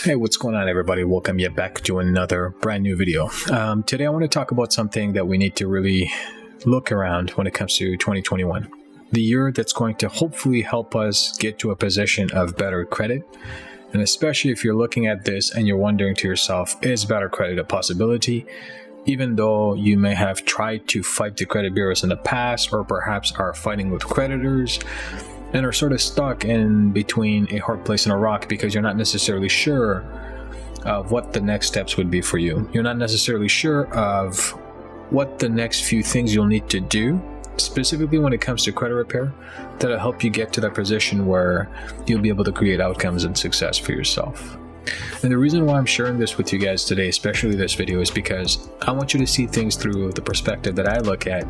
Hey, what's going on, everybody? Welcome you back to another brand new video. Today I want to talk about something that we need to really look around when it comes to 2021. The year that's going to hopefully help us get to a position of better credit. And especially if you're looking at this and you're wondering to yourself, is better credit a possibility? Even though you may have tried to fight the credit bureaus in the past, or perhaps are fighting with creditors, and are sort of stuck in between a hard place and a rock because you're not necessarily sure of what the next steps would be for you. You're not necessarily sure of what the next few things you'll need to do, specifically when it comes to credit repair, that'll help you get to that position where you'll be able to create outcomes and success for yourself. And the reason why I'm sharing this with you guys today, especially this video, is because I want you to see things through the perspective that I look at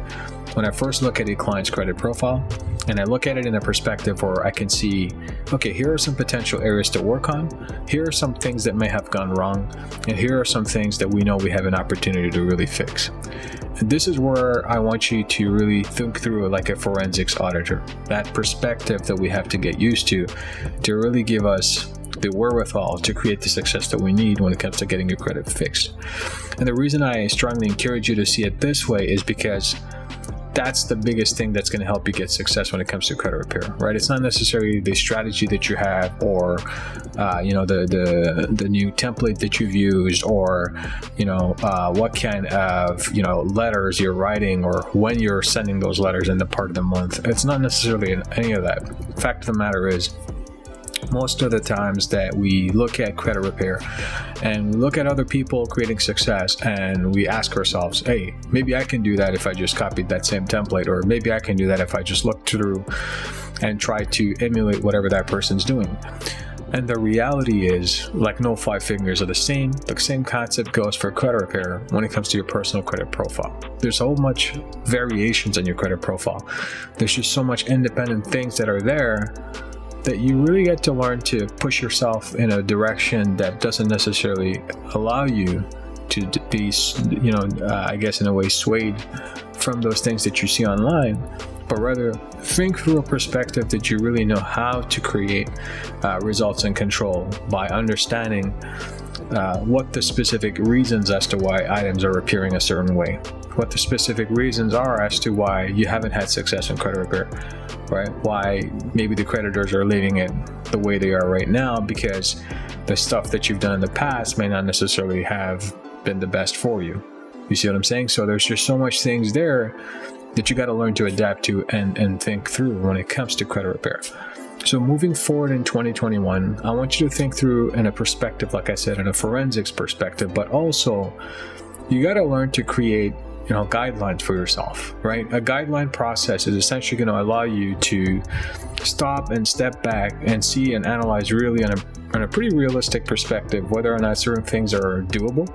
when I first look at a client's credit profile. And I look at it in a perspective where I can see, okay, here are some potential areas to work on. Here are some things that may have gone wrong. And here are some things that we know we have an opportunity to really fix. And this is where I want you to really think through like a forensics auditor. That perspective that we have to get used to really give us the wherewithal to create the success that we need when it comes to getting your credit fixed. And the reason I strongly encourage you to see it this way is because that's the biggest thing that's going to help you get success when it comes to credit repair, right? It's not necessarily the strategy that you have, or the new template that you've used, or what kind of letters you're writing, or when you're sending those letters in the part of the month. It's not necessarily any of that. Fact of the matter is, most of the times that we look at credit repair and we look at other people creating success and we ask ourselves, hey, maybe I can do that if I just copied that same template, or maybe I can do that if I just look through and try to emulate whatever that person's doing. And the reality is, like, no five fingers are the same. The same concept goes for credit repair when it comes to your personal credit profile. There's so much variations on your credit profile. There's just so much independent things that are there that you really get to learn to push yourself in a direction that doesn't necessarily allow you to be, I guess in a way, swayed from those things that you see online, but rather think through a perspective that you really know how to create results and control by understanding what the specific reasons as to why items are appearing a certain way, what the specific reasons are as to why you haven't had success in credit repair, right? Why maybe the creditors are leaving it the way they are right now because the stuff that you've done in the past may not necessarily have been the best for you. You see what I'm saying? So there's just so much things there that you got to learn to adapt to and think through when it comes to credit repair. So moving forward in 2021, I want you to think through in a perspective, like I said, in a forensics perspective, but also you got to learn to create guidelines for yourself, right? A guideline process is essentially going to allow you to stop and step back and see and analyze really on a pretty realistic perspective whether or not certain things are doable.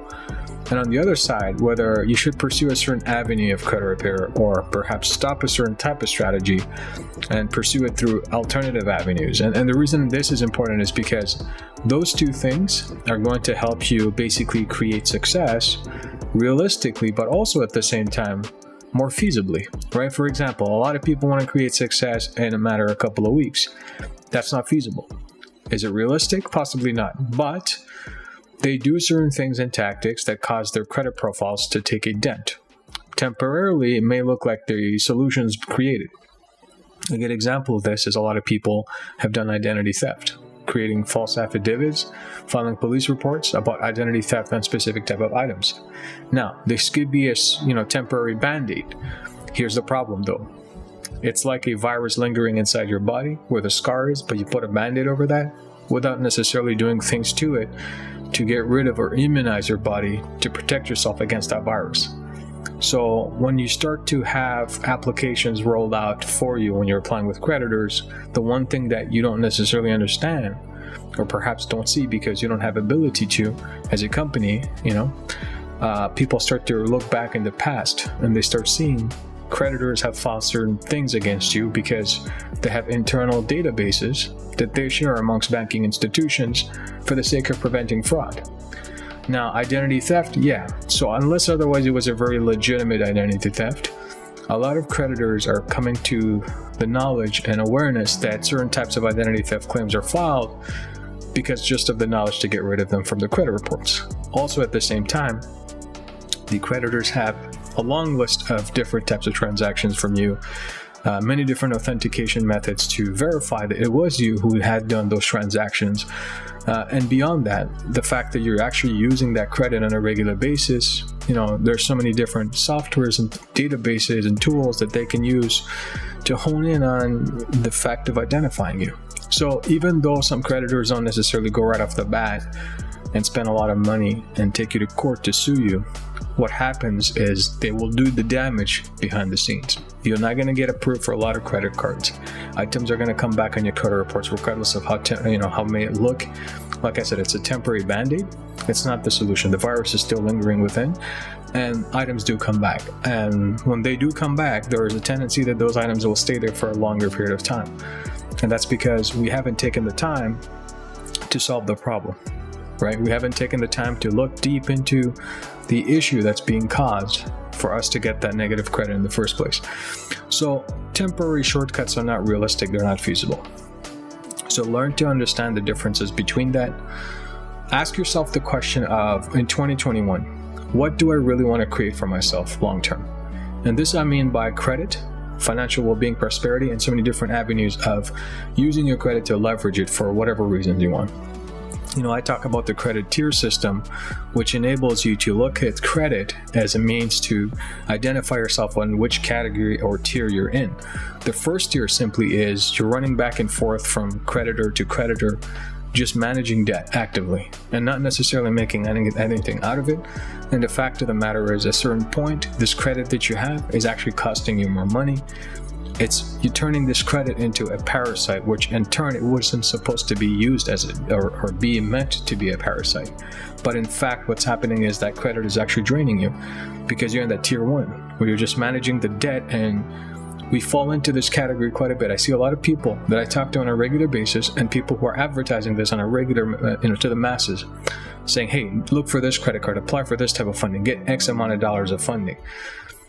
And on the other side, whether you should pursue a certain avenue of credit repair or perhaps stop a certain type of strategy and pursue it through alternative avenues. And the reason this is important is because those two things are going to help you basically create success realistically, but also at the same time more feasibly, right? For example, a lot of people want to create success in a matter of a couple of weeks. That's not feasible. Is it realistic? Possibly not. But they do certain things and tactics that cause their credit profiles to take a dent. Temporarily, it may look like the solution's created. A good example of this is a lot of people have done identity theft, creating false affidavits, filing police reports about identity theft on specific type of items. Now, this could be a temporary band-aid. Here's the problem though. It's like a virus lingering inside your body where the scar is, but you put a band-aid over that without necessarily doing things to it to get rid of or immunize your body to protect yourself against that virus. So when you start to have applications rolled out for you when you're applying with creditors, the one thing that you don't necessarily understand, or perhaps don't see because you don't have ability to as a company, people start to look back in the past and they start seeing creditors have filed certain things against you because they have internal databases that they share amongst banking institutions for the sake of preventing fraud. Now, identity theft, yeah. So unless otherwise it was a very legitimate identity theft, a lot of creditors are coming to the knowledge and awareness that certain types of identity theft claims are filed because just of the knowledge to get rid of them from the credit reports. Also, at the same time, the creditors have a long list of different types of transactions from you, many different authentication methods to verify that it was you who had done those transactions. And beyond that, the fact that you're actually using that credit on a regular basis, there's so many different softwares and databases and tools that they can use to hone in on the fact of identifying you. So even though some creditors don't necessarily go right off the bat and spend a lot of money and take you to court to sue you, what happens is they will do the damage behind the scenes. You're not going to get approved for a lot of credit cards. Items are going to come back on your credit reports regardless of how may it look. Like I said, it's a temporary band-aid. It's not the solution. The virus is still lingering within, and items do come back. And when they do come back, there is a tendency that those items will stay there for a longer period of time. And that's because we haven't taken the time to solve the problem, right? We haven't taken the time to look deep into the issue that's being caused for us to get that negative credit in the first place. So temporary shortcuts are not realistic. They're not feasible. So learn to understand the differences between that. Ask yourself the question of, in 2021, what do I really want to create for myself long term? And this I mean by credit, financial well-being, prosperity, and so many different avenues of using your credit to leverage it for whatever reasons you want. I talk about the credit tier system, which enables you to look at credit as a means to identify yourself on which category or tier you're in. The first tier simply is you're running back and forth from creditor to creditor, just managing debt actively and not necessarily making anything out of it. And the fact of the matter is, at a certain point, this credit that you have is actually costing you more money. You're turning this credit into a parasite, which in turn it wasn't supposed to be used as or be meant to be a parasite. But in fact, what's happening is that credit is actually draining you because you're in that tier 1 where you're just managing the debt. And we fall into this category quite a bit. I see a lot of people that I talk to on a regular basis, and people who are advertising this on a regular, to the masses, saying, hey, look for this credit card, apply for this type of funding, get X amount of dollars of funding.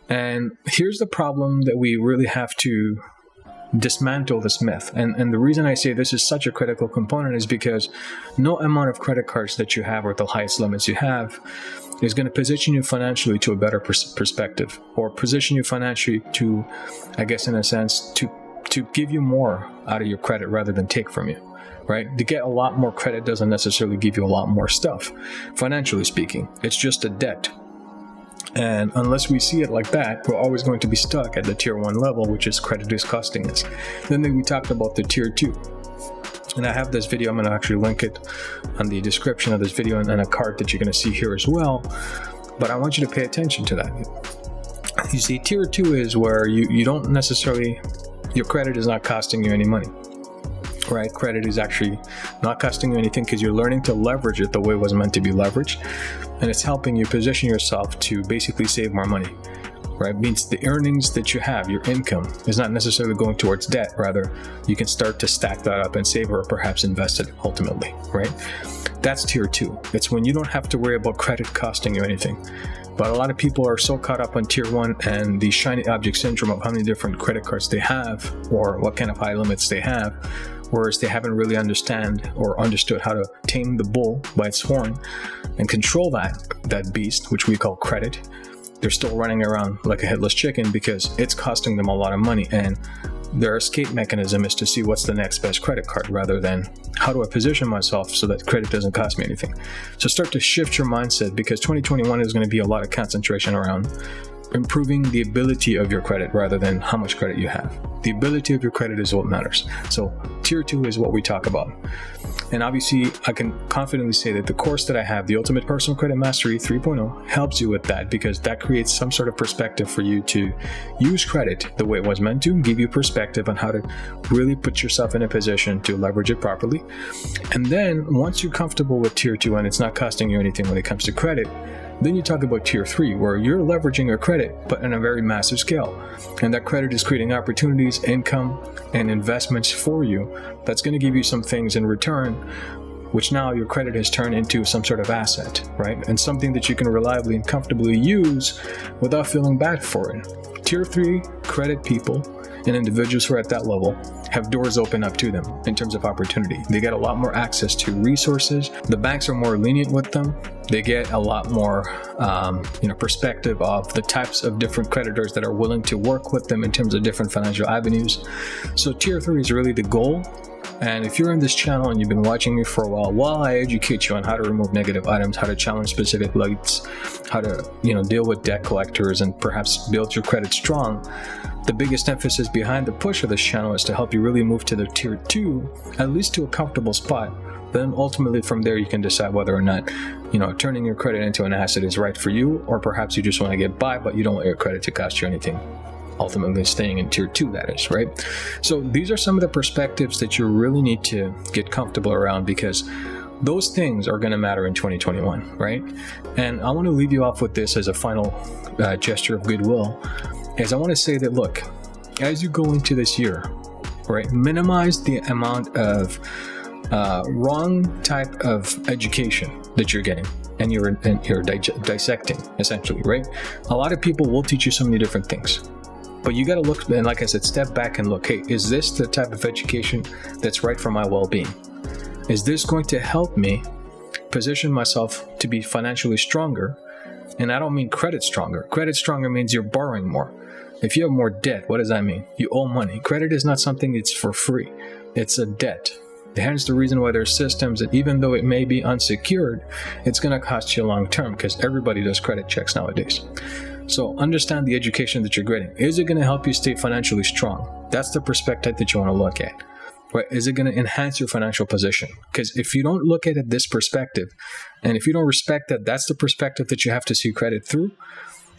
And here's the problem that we really have to dismantle this myth. And the reason I say this is such a critical component is because no amount of credit cards that you have or the highest limits you have is going to position you financially to a better perspective, or position you financially to, I guess in a sense, to give you more out of your credit rather than take from you. Right? To get a lot more credit doesn't necessarily give you a lot more stuff, financially speaking. It's just a debt. And unless we see it like that, we're always going to be stuck at the tier 1 level, which is credit is costing us. Then we talked about the tier 2. And I have this video. I'm going to actually link it on the description of this video and a card that you're going to see here as well. But I want you to pay attention to that. You see, tier 2 is where you don't necessarily, your credit is not costing you any money. Right? Credit is actually not costing you anything because you're learning to leverage it the way it was meant to be leveraged. And it's helping you position yourself to basically save more money. Right? It means the earnings that you have, your income, is not necessarily going towards debt. Rather, you can start to stack that up and save or perhaps invest it ultimately. Right? That's tier 2. It's when you don't have to worry about credit costing you anything. But a lot of people are so caught up on tier 1 and the shiny object syndrome of how many different credit cards they have or what kind of high limits they have, whereas they haven't really understood how to tame the bull by its horn and control that beast, which we call credit. They're still running around like a headless chicken because it's costing them a lot of money, and their escape mechanism is to see what's the next best credit card rather than how do I position myself so that credit doesn't cost me anything. So start to shift your mindset, because 2021 is going to be a lot of concentration around improving the ability of your credit rather than how much credit you have. The ability of your credit is what matters. So tier 2 is what we talk about. And obviously, I can confidently say that the course that I have, the Ultimate Personal Credit Mastery 3.0, helps you with that, because that creates some sort of perspective for you to use credit the way it was meant to, give you perspective on how to really put yourself in a position to leverage it properly. And then once you're comfortable with tier 2 and it's not costing you anything when it comes to credit, then you talk about tier 3, where you're leveraging your credit, but on a very massive scale. And that credit is creating opportunities, income, and investments for you that's going to give you some things in return, which now your credit has turned into some sort of asset, right? And something that you can reliably and comfortably use without feeling bad for it. Tier 3 credit people and individuals who are at that level have doors open up to them in terms of opportunity. They get a lot more access to resources. The banks are more lenient with them. They get a lot more perspective of the types of different creditors that are willing to work with them in terms of different financial avenues. So tier 3 is really the goal. And if you're in this channel and you've been watching me for a while I educate you on how to remove negative items, how to challenge specific lights, how to deal with debt collectors, and perhaps build your credit strong, the biggest emphasis behind the push of this channel is to help you really move to the tier 2, at least to a comfortable spot. Then ultimately from there you can decide whether or not turning your credit into an asset is right for you, or perhaps you just want to get by but you don't want your credit to cost you anything. Ultimately staying in tier 2, that is, right? So these are some of the perspectives that you really need to get comfortable around, because those things are going to matter in 2021, right? And I want to leave you off with this as a final gesture of goodwill, as I want to say that, look, as you go into this year, right, minimize the amount of wrong type of education that you're getting and you're dissecting, essentially, right? A lot of people will teach you so many different things. But you got to look, and like I said, step back and look, hey, is this the type of education that's right for my well-being? Is this going to help me position myself to be financially stronger? And I don't mean credit stronger. Credit stronger means you're borrowing more. If you have more debt, what does that mean? You owe money. Credit is not something that's for free. It's a debt. Hence the reason why there's systems that, even though it may be unsecured, it's going to cost you long term, because everybody does credit checks nowadays. So understand the education that you're getting. Is it going to help you stay financially strong? That's the perspective that you want to look at. Right? Is it going to enhance your financial position? Because if you don't look at it this perspective, and if you don't respect that that's the perspective that you have to see credit through,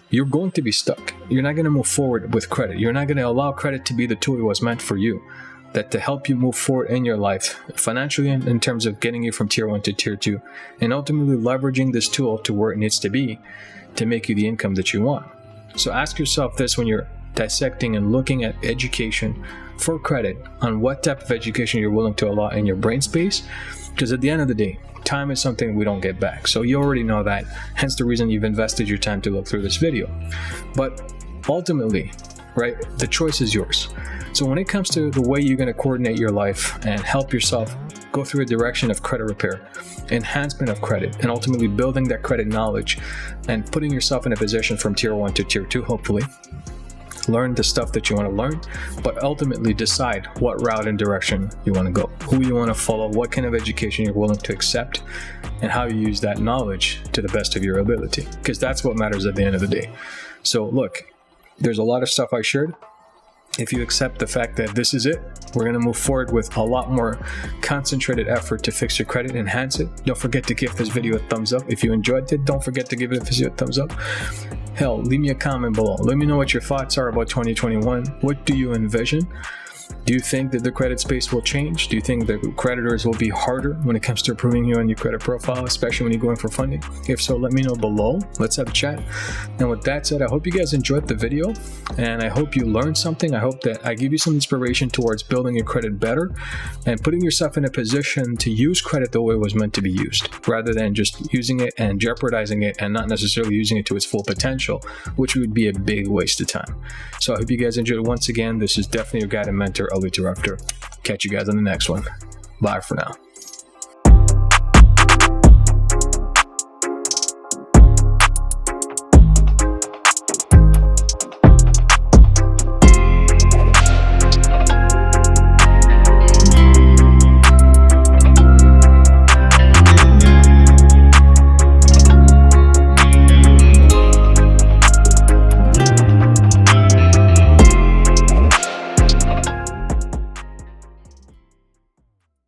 you're going to be stuck. You're not going to move forward with credit. You're not going to allow credit to be the tool it was meant for you, that to help you move forward in your life financially, in terms of getting you from tier 1 to tier 2, and ultimately leveraging this tool to where it needs to be to make you the income that you want. So ask yourself this when you're dissecting and looking at education for credit, on what type of education you're willing to allow in your brain space, because at the end of the day, time is something we don't get back. So you already know that, hence the reason you've invested your time to look through this video. But ultimately, right, the choice is yours. So when it comes to the way you're going to coordinate your life and help yourself go through a direction of credit repair, enhancement of credit, and ultimately building that credit knowledge and putting yourself in a position from tier 1 to tier 2, hopefully, learn the stuff that you want to learn, but ultimately decide what route and direction you want to go, who you want to follow, what kind of education you're willing to accept, and how you use that knowledge to the best of your ability, because that's what matters at the end of the day. So look, there's a lot of stuff I shared. If you accept the fact that this is it, we're going to move forward with a lot more concentrated effort to fix your credit, enhance it. Don't forget to give this video a thumbs up. If you enjoyed it, don't forget to give it a thumbs up. Hell, leave me a comment below. Let me know what your thoughts are about 2021. What do you envision? Do you think that the credit space will change? Do you think the creditors will be harder when it comes to approving you on your credit profile, especially when you're going for funding? If so, let me know below. Let's have a chat. And with that said, I hope you guys enjoyed the video, and I hope you learned something. I hope that I give you some inspiration towards building your credit better and putting yourself in a position to use credit the way it was meant to be used, rather than just using it and jeopardizing it and not necessarily using it to its full potential, which would be a big waste of time. So I hope you guys enjoyed it. Once again, this is definitely your guide and mentor, Tarafdar. Catch you guys on the next one. Bye for now.